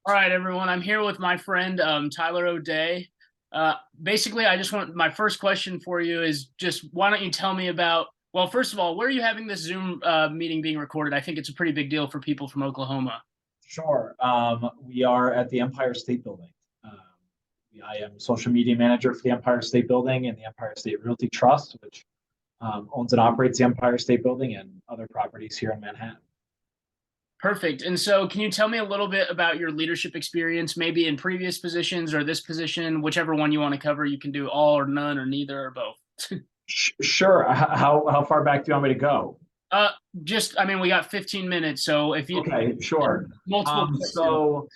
All right, everyone. I'm here with my friend Tyler O'Day. Basically, I just want my first question for you is just why don't you tell me about, well, first of all, where are you having this Zoom meeting being recorded? I think it's a pretty big deal for people from Oklahoma. Sure. We are at the Empire State Building. Um, I am social media manager for the Empire State Building and the Empire State Realty Trust, which owns and operates the Empire State Building and other properties here in Manhattan. Perfect. And so, can you tell me a little bit about your leadership experience, maybe in previous positions or this position, whichever one you want to cover? You can do all or none or neither or both. Sure. How far back do you want me to go? Uh, I mean, we got 15 minutes, so if you Okay, sure. multiple Um, questions. so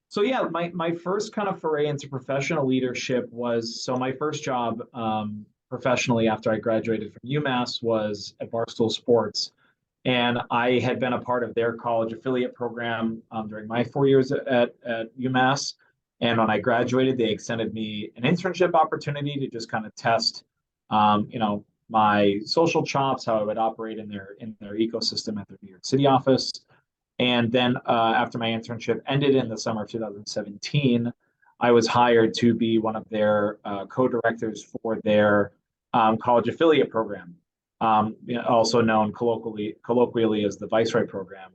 so yeah, my first kind of foray into professional leadership was my first job professionally after I graduated from UMass was at Barstool Sports. And I had been a part of their college affiliate program during my 4 years at UMass. And when I graduated, they extended me an internship opportunity to just kind of test, my social chops, how I would operate in their ecosystem at their New York City office. And then after my internship ended in the summer of 2017, I was hired to be one of their co-directors for their college affiliate program, also known colloquially as the Viceroy program,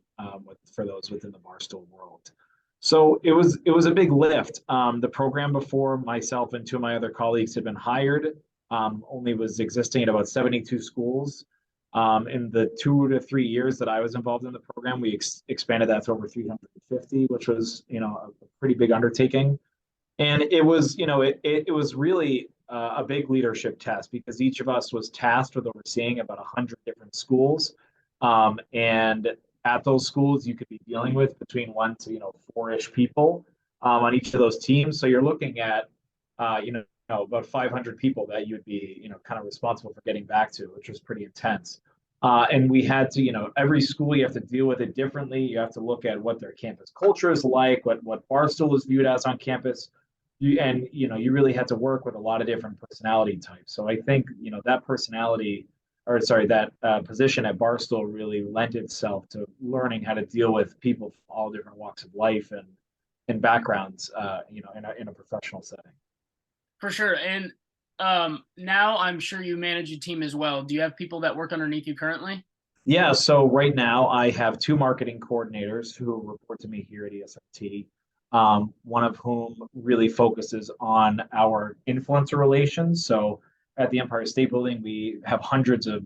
for those within the Barstool world. So it was a big lift. The program before myself and two of my other colleagues had been hired only was existing at about 72 schools. In the 2 to 3 years that I was involved in the program, we expanded that to over 350, which was, a pretty big undertaking. And it was, it was really a big leadership test because each of us was tasked with overseeing about 100 different schools. And at those schools, you could be dealing with between one to, four-ish people on each of those teams. So you're looking at, about 500 people that you'd be, kind of responsible for getting back to, which was pretty intense. And we had to, every school you have to deal with it differently. You have to look at what their campus culture is like, what Barstool is viewed as on campus. You really had to work with a lot of different personality types. So I think, that personality, or sorry, that position at Barstool really lent itself to learning how to deal with people from all different walks of life and backgrounds, in a professional setting. For sure. And now I'm sure you manage a team as well. Do you have people that work underneath you currently? Yeah, so right now I have two marketing coordinators who report to me here at ESRT, one of whom really focuses on our influencer relations. So at the Empire State Building, we have hundreds of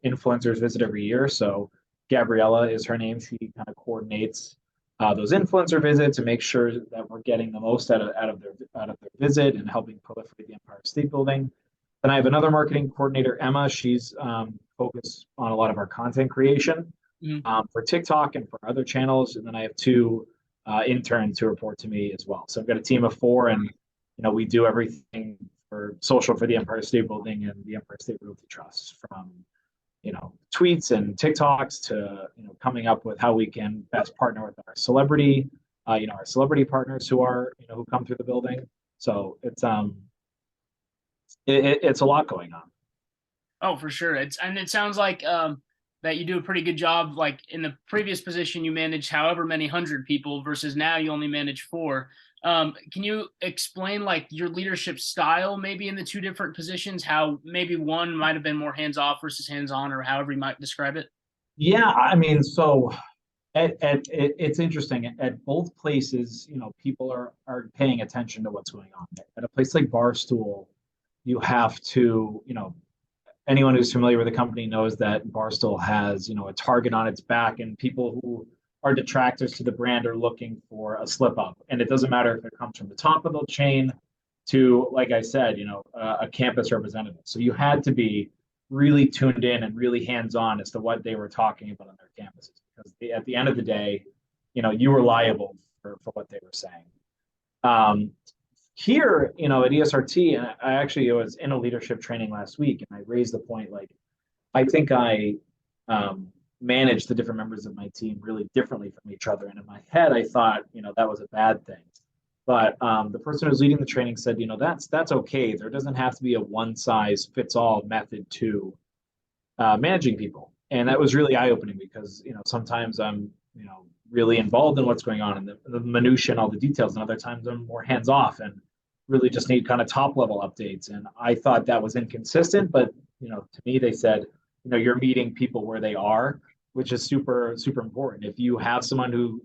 influencers visit every year. So Gabriella is her name. She kind of coordinates those influencer visits to make sure that we're getting the most out of their visit and helping proliferate the Empire State Building. Then I have another marketing coordinator, Emma. She's focused on a lot of our content creation for TikTok and for other channels. And then I have two interns who report to me as well. So I've got a team of four, and we do everything for social for the Empire State Building and the Empire State Realty Trust, from tweets and TikToks to coming up with how we can best partner with our celebrity partners who come through the building. So it's a lot going on. Oh, for sure. It sounds like that you do a pretty good job. Like in the previous position, you managed however many hundred people versus now you only manage four. Can you explain like your leadership style maybe in the two different positions, how maybe one might have been more hands off versus hands on, or however you might describe it? Yeah, I mean, so it's interesting. At both places, people are paying attention to what's going on. At a place like Barstool, you have to, anyone who's familiar with the company knows that Barstool has, a target on its back, and people who are detractors to the brand are looking for a slip up. And it doesn't matter if it comes from the top of the chain to, like I said, a campus representative. So you had to be really tuned in and really hands on as to what they were talking about on their campuses, because at the end of the day, you were liable for what they were saying. Here, at ESRT, and I actually was in a leadership training last week, and I raised the point, like, I think I manage the different members of my team really differently from each other. And in my head, I thought, that was a bad thing. But the person who's leading the training said, that's okay. There doesn't have to be a one size fits all method to managing people. And that was really eye opening because, sometimes I'm, really involved in what's going on and the minutia and all the details. And other times I'm more hands off and really just need kind of top level updates. And I thought that was inconsistent, but to me, they said, you're meeting people where they are, which is super, super important. If you have someone who,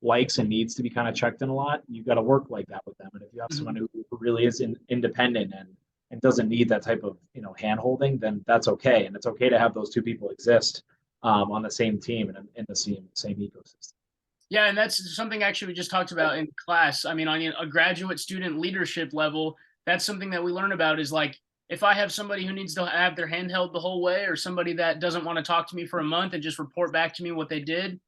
likes and needs to be kind of checked in a lot, you got to work like that with them. And if you have someone who really is independent and doesn't need that type of, hand holding, then that's okay. And it's okay to have those two people exist on the same team and in the same ecosystem. Yeah, and that's something actually we just talked about in class. I mean, on a graduate student leadership level, that's something that we learn about is like, if I have somebody who needs to have their hand held the whole way, or somebody that doesn't want to talk to me for a month and just report back to me what they did,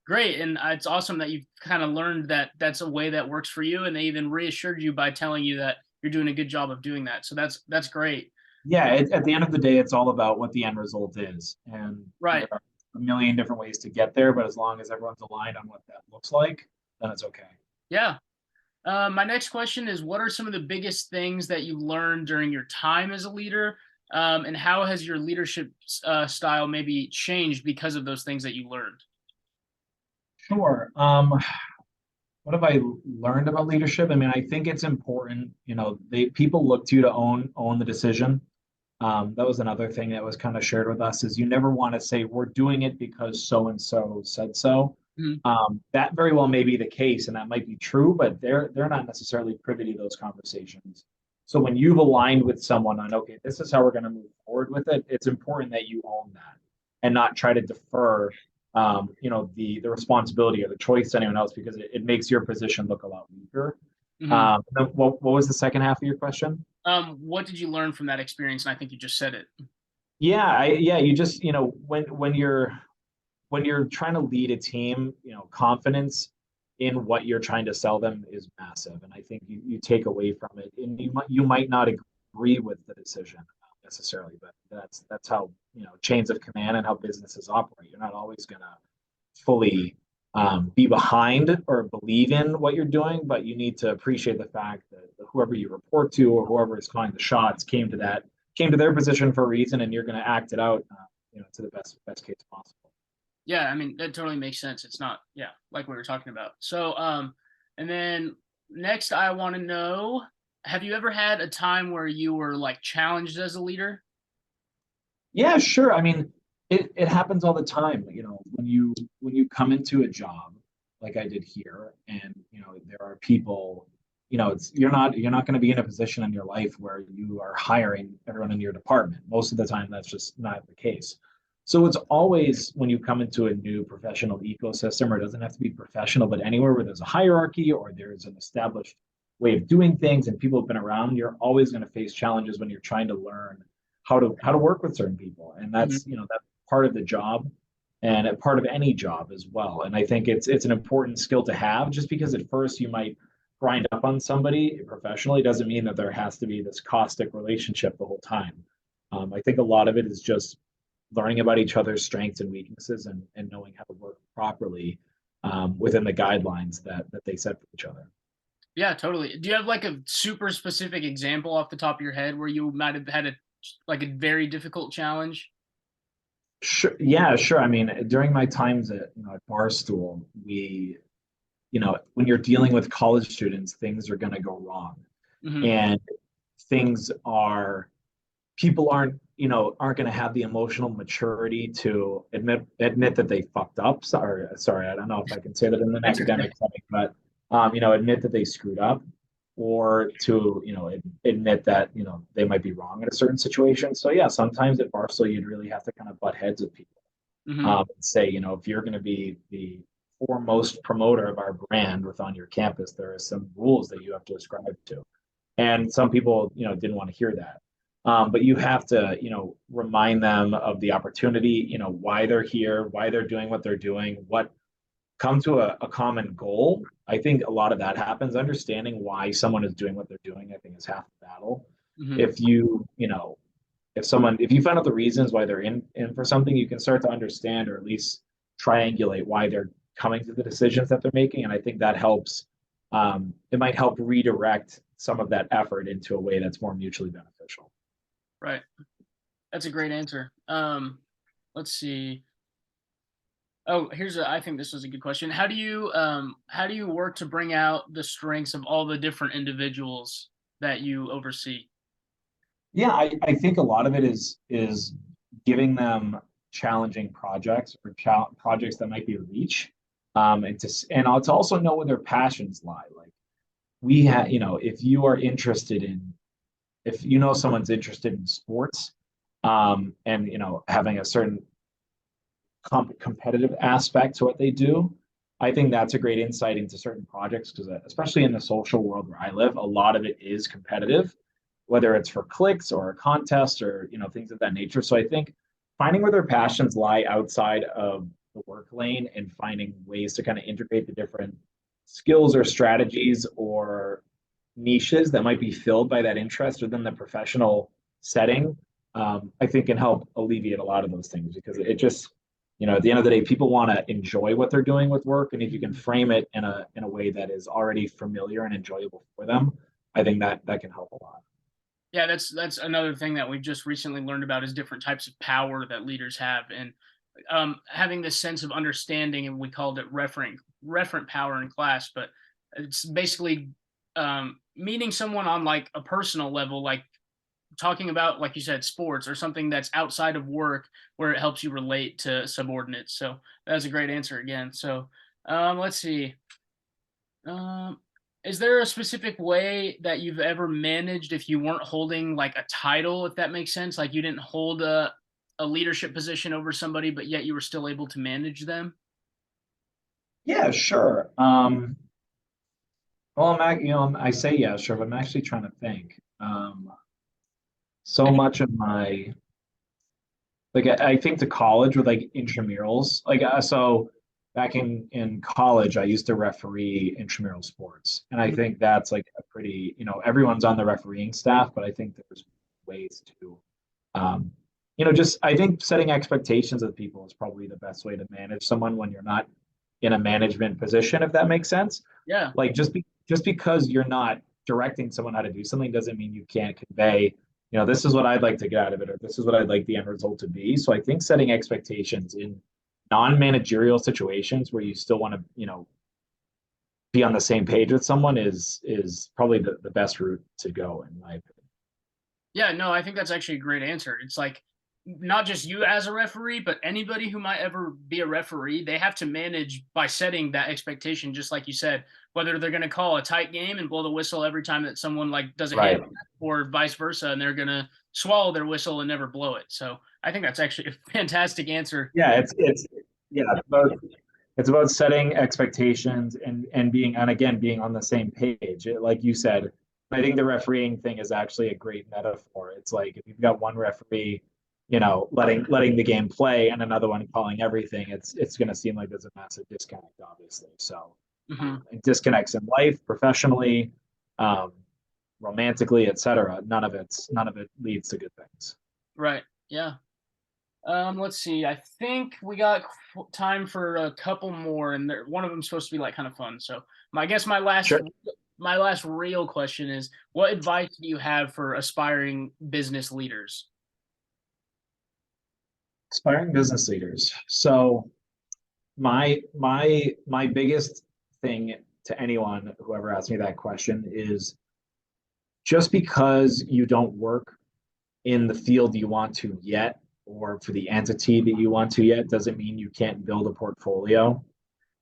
great. And it's awesome that you've kind of learned that that's a way that works for you. And they even reassured you by telling you that you're doing a good job of doing that. So that's great. Yeah, at the end of the day, it's all about what the end result is. And Right. there are a million different ways to get there, but as long as everyone's aligned on what that looks like, then it's okay. Yeah. My next question is, what are some of the biggest things that you learned during your time as a leader? And how has your leadership style maybe changed because of those things that you learned? Sure. What have I learned about leadership? I mean, I think it's important, people look to you to own the decision. That was another thing that was kind of shared with us is you never want to say we're doing it because so and so said so. Mhm. That very well may be the case, and that might be true, but they're not necessarily privy to those conversations. So when you've aligned with someone on, okay, this is how we're going to move forward with it, it's important that you own that and not try to defer, the responsibility or the choice to anyone else because it makes your position look a lot weaker. Mhm. What was the second half of your question? What did you learn from that experience? And I think you just said it. Yeah, you just, when you're trying to lead a team, confidence in what you're trying to sell them is massive. And I think you take away from it and you might not agree with the decision necessarily, but that's how, chains of command and how businesses operate. You're not always gonna fully be behind or believe in what you're doing, but you need to appreciate the fact that whoever you report to or whoever is calling the shots came to their position for a reason, and you're going to act it out, to the best case possible. Yeah, I mean, that totally makes sense. It's not, yeah, like we were talking about. So, and then next, I want to know, have you ever had a time where you were like challenged as a leader? Yeah, sure. I mean, it happens all the time. When you come into a job like I did here, and there are people, you're not going to be in a position in your life where you are hiring everyone in your department. Most of the time, that's just not the case. So it's always when you come into a new professional ecosystem, or it doesn't have to be professional, but anywhere where there's a hierarchy or there's an established way of doing things and people have been around, you're always going to face challenges when you're trying to learn how to work with certain people. And that's, Mhm. that's part of the job and a part of any job as well. And I think it's an important skill to have. Just because at first you might grind up on somebody professionally doesn't mean that there has to be this caustic relationship the whole time. I think a lot of it is just learning about each other's strengths and weaknesses and knowing how to work properly within the guidelines that they set for each other. Yeah, totally. Do you have like a super specific example off the top of your head where you might have had a very difficult challenge? Sure. Yeah, sure. I mean, during my times at Barstool, when you're dealing with college students, things are going to go wrong, Hmm. and things are people aren't going to have the emotional maturity to admit that they fucked up. Sorry, I don't know if I can say that in an That's okay. academic setting, but admit that they screwed up, or to admit that they might be wrong in a certain situation. So yeah, sometimes at Barstool you'd really have to kind of butt heads with people, Hmm. and say, if you're going to be the foremost promoter of our brand within your campus, there are some rules that you have to ascribe to. And some people, didn't want to hear that. But you have to, remind them of the opportunity, why they're here, why they're doing what they're doing, what come to a common goal. I think a lot of that happens. Understanding why someone is doing what they're doing, I think, is half the battle. Hmm. If if you find out the reasons why they're in for something, you can start to understand or at least triangulate why they're coming to the decisions that they're making. And I think that helps. It might help redirect some of that effort into a way that's more mutually beneficial. Right. That's a great answer. Let's see. Oh, I think this was a good question. How do you work to bring out the strengths of all the different individuals that you oversee? Yeah, I think a lot of it is giving them challenging projects or projects that might be reach, and to also know where their passions lie. Like we have, if you are interested in, if you know someone's interested in sports, and having a certain competitive aspect to what they do, I think that's a great insight into certain projects because especially in the social world where I live, a lot of it is competitive, whether it's for clicks or a contest or things of that nature. So I think finding where their passions lie outside of the work lane and finding ways to kind of integrate the different skills or strategies or niches that might be filled by that interest within the professional setting, I think can help alleviate a lot of those things because it just, at the end of the day, people want to enjoy what they're doing with work, and if you can frame it in a way that is already familiar and enjoyable for them, I think that can help a lot. Yeah, that's another thing that we've just recently learned about is different types of power that leaders have, and having this sense of understanding, and we called it referent power in class, but it's basically meeting someone on like a personal level, like talking about, like you said, sports or something that's outside of work where it helps you relate to subordinates. So that's a great answer again. So let's see. Um, is there a specific way that you've ever managed if you weren't holding like a title, if that makes sense? Like you didn't hold a leadership position over somebody, but yet you were still able to manage them? Yeah, sure. Well, I say yeah, sure, but I'm actually trying to think. So much of my like I think to college with like intramurals, like so back in college, I used to referee intramural sports, and I Mhm. think that's like a pretty, everyone's on the refereeing staff, but I think there's ways to, um, just I think setting expectations of people is probably the best way to manage someone when you're not in a management position, if that makes sense. Yeah. Like just because you're not directing someone how to do something doesn't mean you can't convey, this is what I'd like to get out of it, or this is what I'd like the end result to be. So I think setting expectations in non-managerial situations where you still want to, be on the same page with someone is probably the best route to go in my opinion. Yeah, no, I think that's actually a great answer. It's like not just you as a referee, but anybody who might ever be a referee, they have to manage by setting that expectation, just like you said, whether they're going to call a tight game and blow the whistle every time that someone like does a hand, Right. or vice versa, and they're going to swallow their whistle and never blow it. So I think that's actually a fantastic answer. Yeah, it's yeah, it's about setting expectations and being and again being on the same page. Like you said, I think the refereeing thing is actually a great metaphor. It's like if you've got one referee, letting the game play and another one calling everything, it's going to seem like there's a massive disconnect, obviously. So, Hmm. and disconnects in life, professionally, um, romantically, etc. None of it leads to good things. Right. Yeah. Let's see. I think we got time for a couple more, and one of them's supposed to be like kind of fun. So, I guess Sure. my last real question is, what advice do you have for aspiring business leaders? Aspiring business leaders. So my biggest thing to anyone who ever asks me that question is just because you don't work in the field you want to yet or for the entity that you want to yet doesn't mean you can't build a portfolio.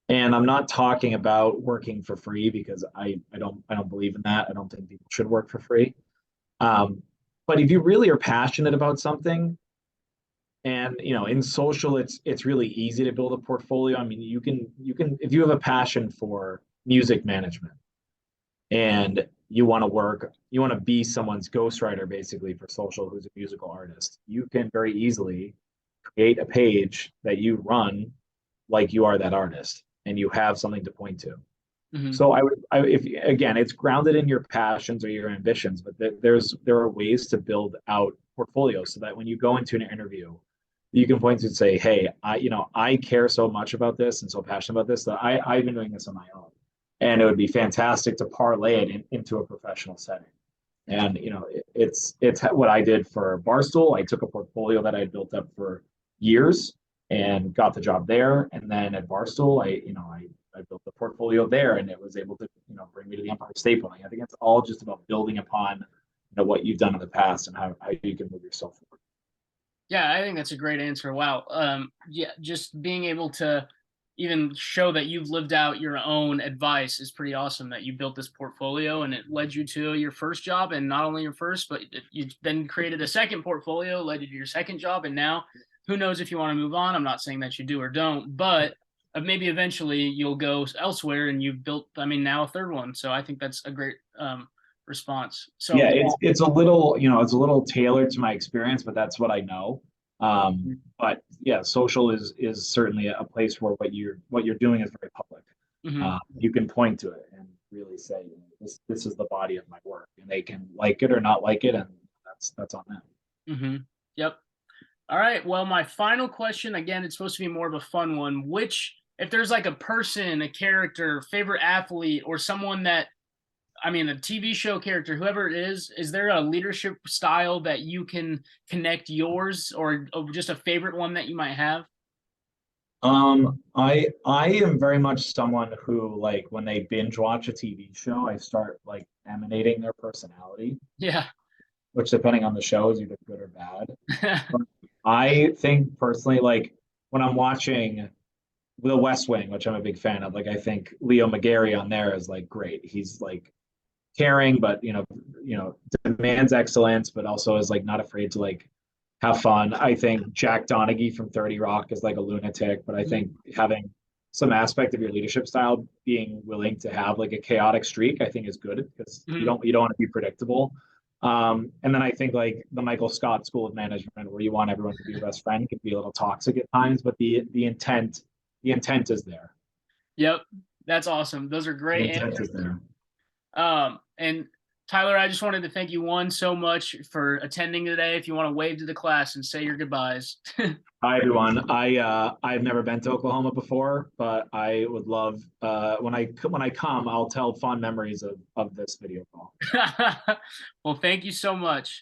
And I'm not talking about working for free because I don't believe in that. I don't think people should work for free. Um, but if you really are passionate about something, and in social it's really easy to build a portfolio. I mean, you can if you have a passion for music management and you want to be someone's ghostwriter basically for social who's a musical artist, you can very easily create a page that you run like you are that artist and you have something to point to. Hmm. So if again, it's grounded in your passions or your ambitions, but there are ways to build out portfolios so that when you go into an interview, you can point to and say, "Hey, I care so much about this and so passionate about this that I've been doing this on my own, and it would be fantastic to parlay it into a professional setting." And it's what I did for Barstool. I took a portfolio that I had built up for years and got the job there. And then at Barstool, I built the portfolio there, and it was able to, bring me to the Empire State Building. I think it's all just about building upon, what you've done in the past and how you can move yourself forward. Yeah, I think that's a great answer. Wow. Yeah, just being able to even show that you've lived out your own advice is pretty awesome. That you built this portfolio and it led you to your first job, and not only your first, but you then created a second portfolio, led you to your second job, and now who knows if you want to move on. I'm not saying that you do or don't, but maybe eventually you'll go elsewhere, and you've built. I mean, now a third one. So I think that's a great response. Yeah, So it's a little, it's a little tailored to my experience, but that's what I know. But yeah, social is certainly a place where what you're doing is very public. mhm. You can point to it and really say, this is the body of my work, and they can like it or not like it, and that's on them. Yep. All right. Well, my final question, again, it's supposed to be more of a fun one. If there's like a person, a character, favorite athlete, or someone that, I mean, a TV show character, whoever it is there a leadership style that you can connect yours, or just a favorite one that you might have? I am very much someone who, like, when they binge watch a TV show, I start like emanating their personality, Yeah. which depending on the show is either good or bad. But I think personally, like when I'm watching The West Wing, which I'm a big fan of, like I think Leo McGarry on there is like great. He's like caring, but demands excellence, but also is like not afraid to like have fun. I think Jack Donaghy from 30 Rock is like a lunatic, but I think having some aspect of your leadership style, being willing to have like a chaotic streak, I think is good, because you Mhm. don't want to be predictable. And then I think like the Michael Scott School of Management, where you want everyone to be your best friend, can be a little toxic at times, but the intent is there. Yep. That's awesome. Those are The great intent is answers. there. And Tyler, I just wanted to thank you so much for attending today. If you want to wave to the class and say your goodbyes. Hi everyone. I've never been to Oklahoma before, but I would love when I come, I'll tell fond memories of this video call. Well, thank you so much.